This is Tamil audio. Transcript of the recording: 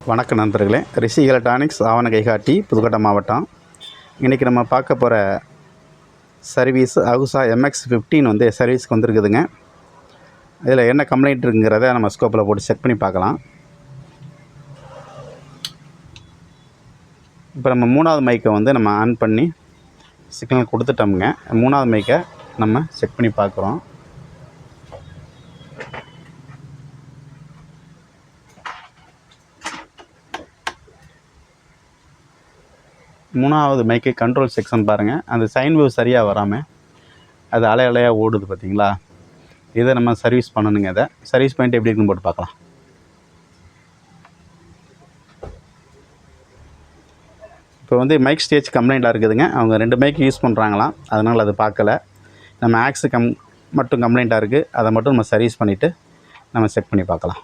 வணக்க நண்பர்களே, ரிஷி எலக்ட்ரானிக்ஸ் ஆவண கைகாட்டி புதுக்கோட்டை மாவட்டம். இன்றைக்கி நம்ம பார்க்க போகிற சர்வீஸ் அகுசா MX-15 வந்து சர்வீஸ்க்கு வந்துருக்குதுங்க. இதில் என்ன கம்ப்ளைண்ட் இருக்குங்கிறத நம்ம ஸ்கோப்பில் போட்டு செக் பண்ணி பார்க்கலாம். இப்போ நம்ம மூணாவது மைக்கை வந்து நம்ம ஆன் பண்ணி சிக்னல் கொடுத்துட்டோமுங்க. மூணாவது மைக்கை நம்ம செக் பண்ணி பார்க்குறோம். மூணாவது மைக்கு கண்ட்ரோல் செக்ஷன் பாருங்கள். அந்த சைன் வேவ் சரியாக வராமல் அது அலையாக ஓடுது பார்த்தீங்களா? இதை நம்ம சர்வீஸ் பண்ணணுங்க. இதை சர்வீஸ் பண்ணிட்டு எப்படி இருக்குன்னு போட்டு பார்க்கலாம். இப்போ வந்து மைக் ஸ்டேஜ் கம்ப்ளைண்ட்டாக இருக்குதுங்க. அவங்க 2 மைக் யூஸ் பண்ணுறாங்களாம், அதனால் அது பார்க்கல. நம்ம ஆக்ஸு மட்டும் கம்ப்ளைண்ட்டாக இருக்குது. அதை மட்டும் நம்ம சர்வீஸ் பண்ணிவிட்டு நம்ம செக் பண்ணி பார்க்கலாம்.